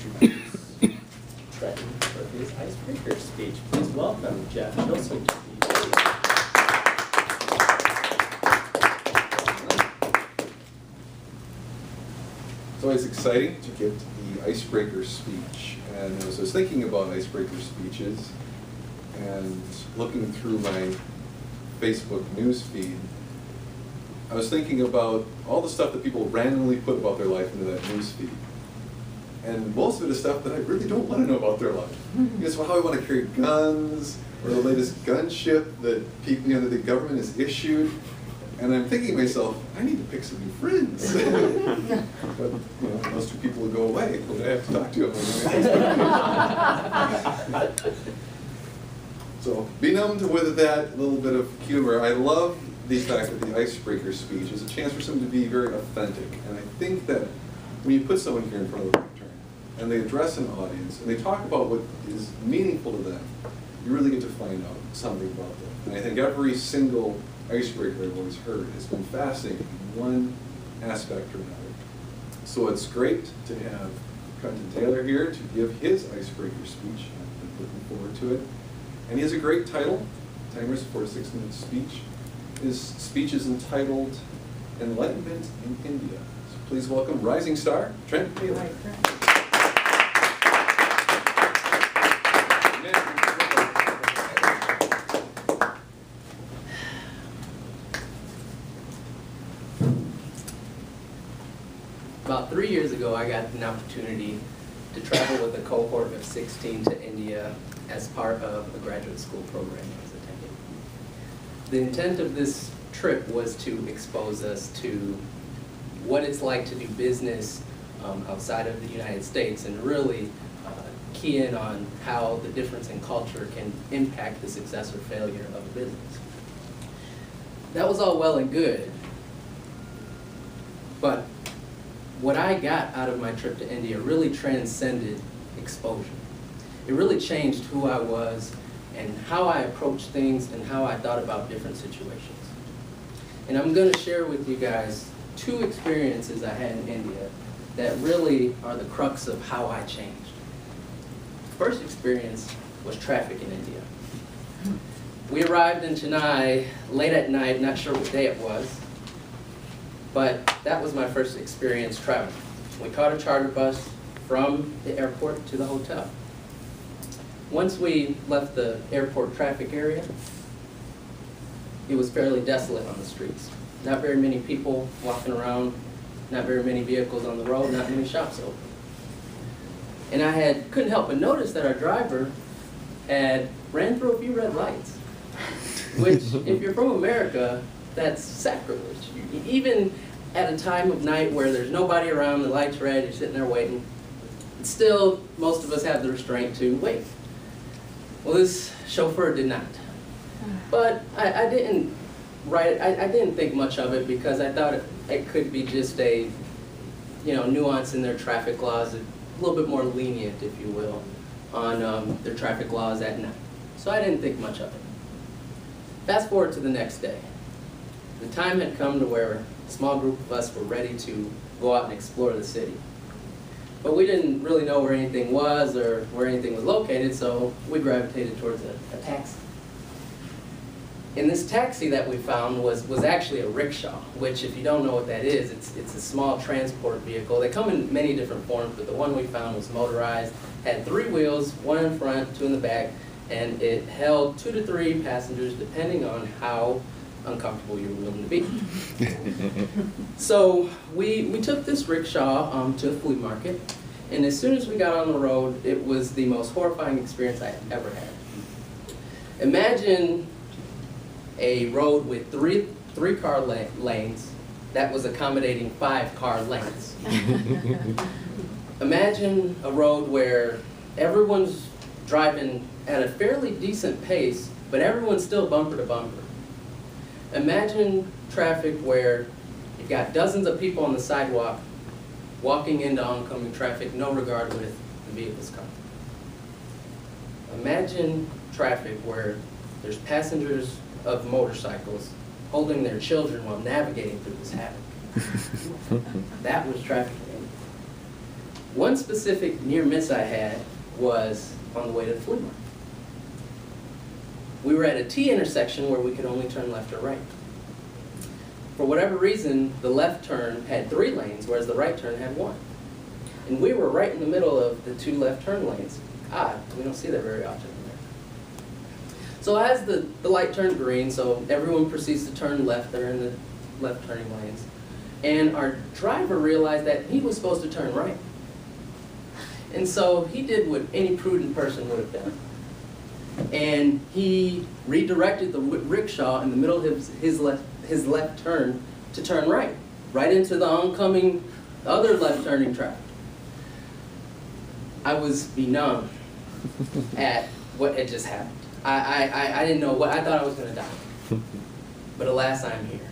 introduce Trenton for his icebreaker speech. Please welcome Jeff Wilson to the stage. It's always exciting to get the icebreaker speech. And as I was thinking about icebreaker speeches and looking through my Facebook news feed, I was thinking about all the stuff that people randomly put about their life into that news feed. And most of it is stuff that I really don't want to know about their life. It's how I want to carry guns, or the latest gunship that people, that the government has issued. And I'm thinking to myself, I need to pick some new friends. But those two people will go away. Who do I have to talk to? So, benumbed with that little bit of humor, I love the fact that the icebreaker speech is a chance for someone to be very authentic. And I think that when you put someone here in front of the lectern, and they address an audience, and they talk about what is meaningful to them, you really get to find out something about them. And I think every single icebreaker I've always heard has been fascinating in one aspect or another. So it's great to have Trent Taylor here to give his icebreaker speech. I've been looking forward to it. And he has a great title. Timer's 4 to 6 minute speech. His speech is entitled Enlightenment in India. So please welcome rising star, Trent Taylor. Hi, Trent. About 3 years ago, I got an opportunity to travel with a cohort of 16 to India as part of a graduate school program I was attending. The intent of this trip was to expose us to what it's like to do business outside of the United States, and really key in on how the difference in culture can impact the success or failure of a business. That was all well and good, but what I got out of my trip to India really transcended exposure. It really changed who I was and how I approached things and how I thought about different situations. And I'm going to share with you guys 2 experiences I had in India that really are the crux of how I changed. The first experience was traffic in India. We arrived in Chennai late at night, not sure what day it was, but that was my first experience traveling. We caught a charter bus from the airport to the hotel. Once we left the airport traffic area, it was fairly desolate on the streets. Not very many people walking around, not very many vehicles on the road, not many shops open. And I couldn't help but notice that our driver had ran through a few red lights, which, if you're from America, that's sacrilege. Even at a time of night where there's nobody around, the light's red, you're sitting there waiting, still, most of us have the restraint to wait. Well, this chauffeur did not. But I didn't think much of it, because I thought it could be just a nuance in their traffic laws, a little bit more lenient, if you will, on their traffic laws at night. So I didn't think much of it. Fast forward to the next day. The time had come to where a small group of us were ready to go out and explore the city. But we didn't really know where anything was or where anything was located, so we gravitated towards a taxi. And this taxi that we found was actually a rickshaw, which, if you don't know what that is, it's a small transport vehicle. They come in many different forms, but the one we found was motorized, had 3 wheels, 1 in front, 2 in the back, and it held 2 to 3 passengers, depending on how uncomfortable you were willing to be. So we took this rickshaw to a flea market, and as soon as we got on the road, it was the most horrifying experience I had ever had. Imagine a road with three car lanes that was accommodating 5 car lengths. Imagine a road where everyone's driving at a fairly decent pace, but everyone's still bumper to bumper. Imagine traffic where you've got dozens of people on the sidewalk walking into oncoming traffic, no regard with the vehicles coming. Imagine traffic where there's passengers of motorcycles holding their children while navigating through this havoc. That was traffic. One specific near miss I had was on the way to the flea market. We were at a T intersection where we could only turn left or right. For whatever reason, the left turn had 3 lanes, whereas the right turn had 1. And we were right in the middle of the 2 left turn lanes. Odd, we don't see that very often in there. So as the light turned green, so everyone proceeds to turn left, they're in the left turning lanes. And our driver realized that he was supposed to turn right. And so he did what any prudent person would have done. And he redirected the rickshaw in the middle of his left turn to turn right into the oncoming other left turning traffic. I was benumbed at what had just happened. I didn't know what, I thought I was going to die. But alas, I'm here.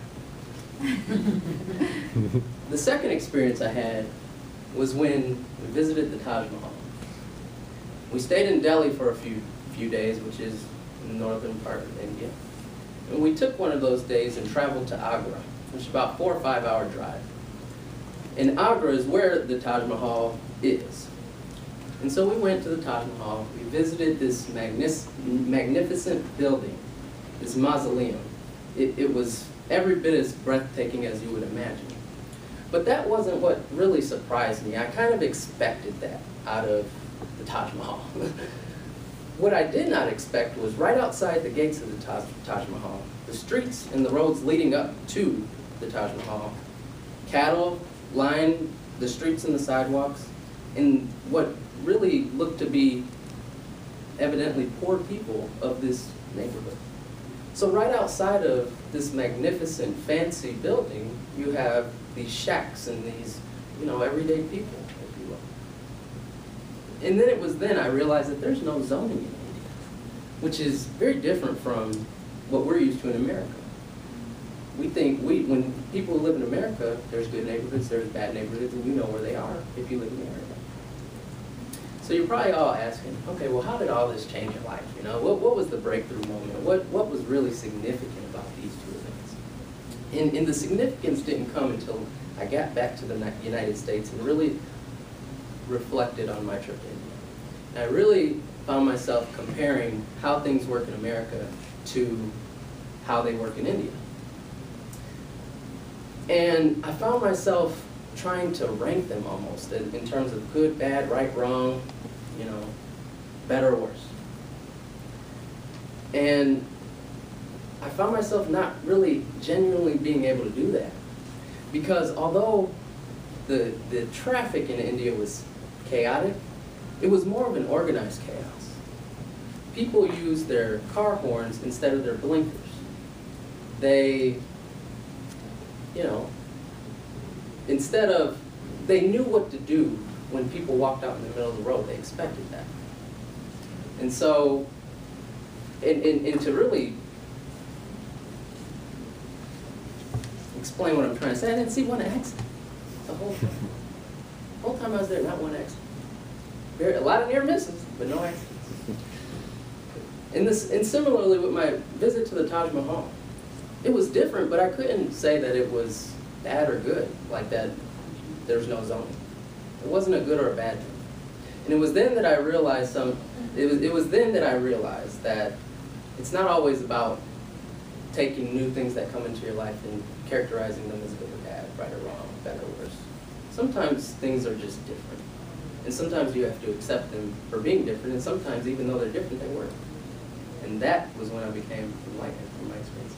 The second experience I had was when we visited the Taj Mahal. We stayed in Delhi for a few days, which is in the northern part of India. And we took one of those days and traveled to Agra, which is about 4 or 5 hour drive. And Agra is where the Taj Mahal is. And so we went to the Taj Mahal, we visited this magnificent building, this mausoleum. It was every bit as breathtaking as you would imagine. But that wasn't what really surprised me. I kind of expected that out of the Taj Mahal. What I did not expect was right outside the gates of the Taj Mahal, the streets and the roads leading up to the Taj Mahal, cattle lined the streets and the sidewalks, and what really looked to be evidently poor people of this neighborhood. So right outside of this magnificent, fancy building, you have these shacks and these, everyday people, if you will. And then it was then I realized that there's no zoning in India, which is very different from what we're used to in America. We think, when people live in America, there's good neighborhoods, there's bad neighborhoods, and you know where they are if you live in the area. So you're probably all asking, okay, well, how did all this change your life? What was the breakthrough moment? What was really significant about these 2 events? And the significance didn't come until I got back to the United States and really reflected on my trip to India. And I really found myself comparing how things work in America to how they work in India. And I found myself trying to rank them almost in terms of good, bad, right, wrong, better or worse. And I found myself not really genuinely being able to do that. Because although the traffic in India was chaotic, it was more of an organized chaos. People used their car horns instead of their blinkers. They, they knew what to do when people walked out in the middle of the road. They expected that. And so, and to really explain what I'm trying to say, I didn't see one accident the whole time. The whole time I was there, not one accident. A lot of near misses, but no accidents. And similarly with my visit to the Taj Mahal, it was different, but I couldn't say that it was bad or good, like that there's no zoning. It wasn't a good or a bad thing. And it was then that I realized it was then that I realized that it's not always about taking new things that come into your life and characterizing them as good or bad, right or wrong, better or worse. Sometimes things are just different. And sometimes you have to accept them for being different, and sometimes even though they're different, they work. And that was when I became enlightened from my experience.